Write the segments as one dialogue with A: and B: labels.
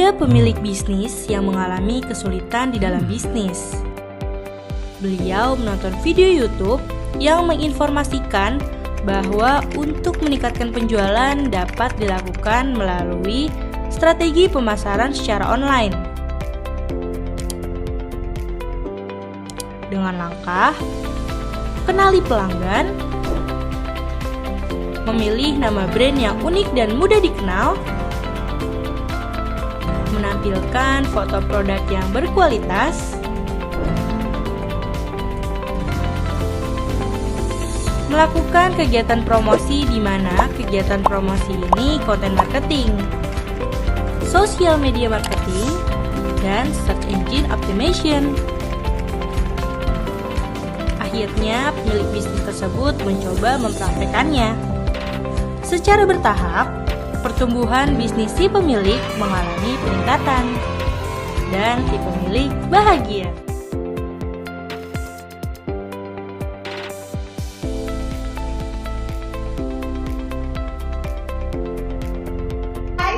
A: Ada pemilik bisnis yang mengalami kesulitan di dalam bisnis. Beliau menonton video YouTube yang menginformasikan bahwa untuk meningkatkan penjualan dapat dilakukan melalui strategi pemasaran secara online. Dengan langkah kenali pelanggan, memilih nama brand yang unik dan mudah dikenal, menampilkan foto produk yang berkualitas, melakukan kegiatan promosi di mana kegiatan promosi ini konten marketing, social media marketing, dan search engine optimization. Akhirnya, pemilik bisnis tersebut mencoba mempraktekannya. Secara bertahap, pertumbuhan bisnis si pemilik mengalami peningkatan, dan si pemilik bahagia.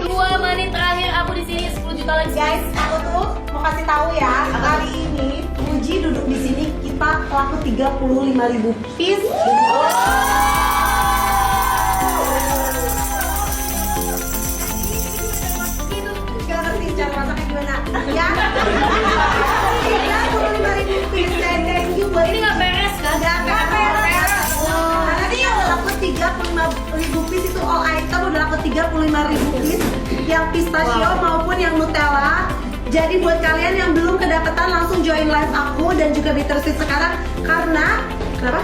B: Dua menit terakhir aku di sini 10 juta lagi.
C: Guys, aku tuh mau kasih tahu ya, kali ini Puji duduk di sini kita laku 35.000 piece. Gak ngerti cara masaknya gimana? Ya. 35.000 piece. Thank you buat
B: Ini nggak beres kan?
C: Gak beres. Nanti yang udah laku 35.000 piece itu all item udah laku 35.000 piece. Yang pistachio maupun yang Nutella. Jadi buat kalian yang belum kedapatan langsung join live aku dan juga Bittersweet sekarang karena kenapa?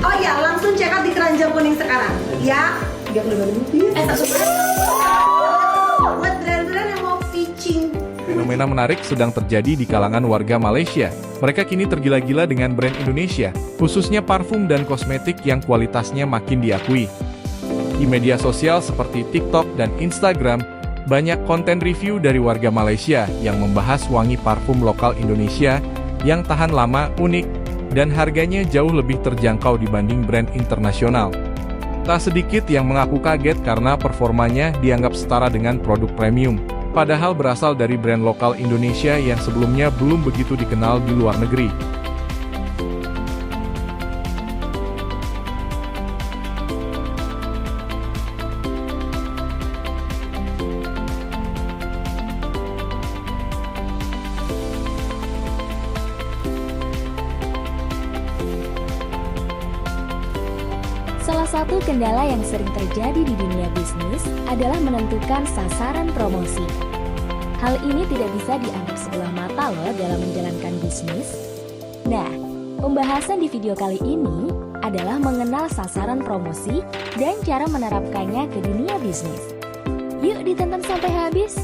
C: Oh iya, langsung check out di Keranjang Kuning sekarang. Ya, 35.000 piece. Buat brand-brand yang mau pitching.
D: Fenomena menarik sedang terjadi di kalangan warga Malaysia. Mereka kini tergila-gila dengan brand Indonesia, khususnya parfum dan kosmetik yang kualitasnya makin diakui. Di media sosial seperti TikTok dan Instagram, banyak konten review dari warga Malaysia yang membahas wangi parfum lokal Indonesia yang tahan lama, unik, dan harganya jauh lebih terjangkau dibanding brand internasional. Tak sedikit yang mengaku kaget karena performanya dianggap setara dengan produk premium, padahal berasal dari brand lokal Indonesia yang sebelumnya belum begitu dikenal di luar negeri.
E: Salah satu kendala yang sering terjadi di dunia bisnis adalah menentukan sasaran promosi. Hal ini tidak bisa dianggap sebelah mata loh dalam menjalankan bisnis. Nah, pembahasan di video kali ini adalah mengenal sasaran promosi dan cara menerapkannya ke dunia bisnis. Yuk ditonton sampai habis.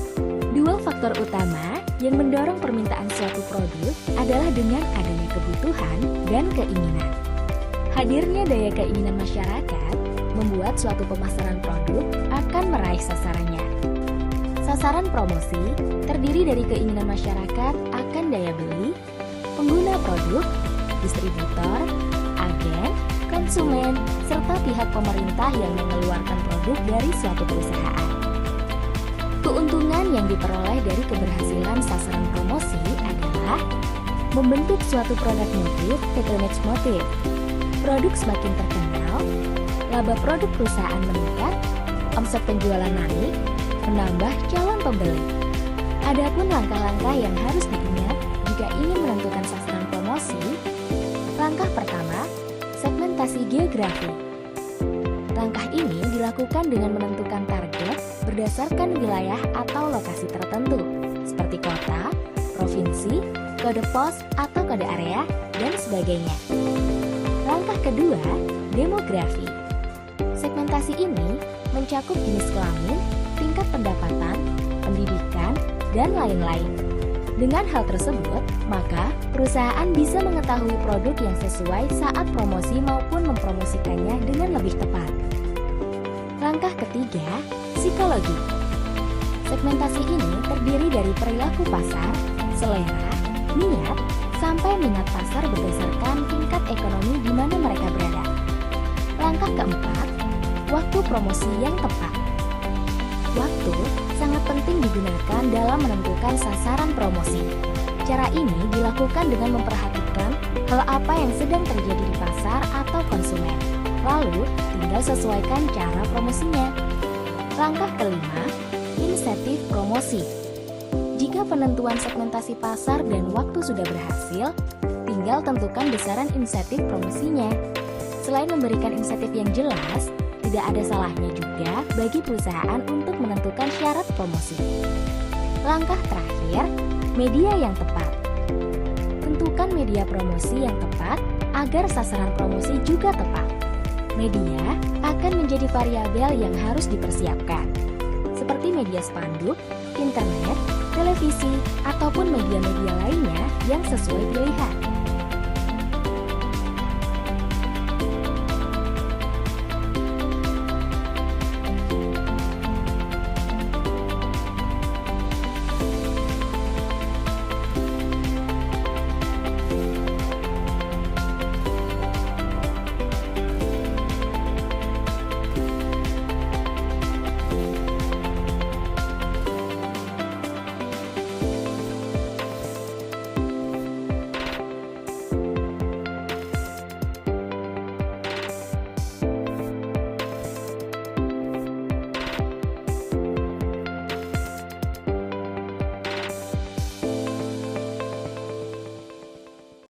E: Dua faktor utama yang mendorong permintaan suatu produk adalah dengan adanya kebutuhan dan keinginan. Hadirnya daya keinginan masyarakat membuat suatu pemasaran produk akan meraih sasarannya. Sasaran promosi terdiri dari keinginan masyarakat akan daya beli, pengguna produk, distributor, agen, konsumen, serta pihak pemerintah yang mengeluarkan produk dari suatu perusahaan. Keuntungan yang diperoleh dari keberhasilan sasaran promosi adalah membentuk suatu produk motif ke image motif. Produk semakin terkenal, laba produk perusahaan meningkat, omset penjualan naik, menambah calon pembeli. Adapun langkah-langkah yang harus diingat jika ingin menentukan sasaran promosi. Langkah pertama, segmentasi geografi. Langkah ini dilakukan dengan menentukan target berdasarkan wilayah atau lokasi tertentu, seperti kota, provinsi, kode pos atau kode area, dan sebagainya. Langkah kedua, demografi. Segmentasi ini mencakup jenis kelamin, tingkat pendapatan, pendidikan, dan lain-lain. Dengan hal tersebut, maka perusahaan bisa mengetahui produk yang sesuai saat promosi maupun mempromosikannya dengan lebih tepat. Langkah ketiga, psikologi. Segmentasi ini terdiri dari perilaku pasar, selera, niat, sampai minat pasar berdasarkan tingkat ekonomi di mana mereka berada. Langkah keempat, waktu promosi yang tepat. Waktu sangat penting digunakan dalam menentukan sasaran promosi. Cara ini dilakukan dengan memperhatikan hal apa yang sedang terjadi di pasar atau konsumen. Lalu, tinggal sesuaikan cara promosinya. Langkah kelima, insentif promosi. Jika penentuan segmentasi pasar dan waktu sudah berhasil, tinggal tentukan besaran insentif promosinya. Selain memberikan insentif yang jelas, tidak ada salahnya juga bagi perusahaan untuk menentukan syarat promosi. Langkah terakhir, media yang tepat. Tentukan media promosi yang tepat agar sasaran promosi juga tepat. Media akan menjadi variabel yang harus dipersiapkan, seperti media spanduk, internet, televisi, ataupun media-media lainnya yang sesuai pilihan.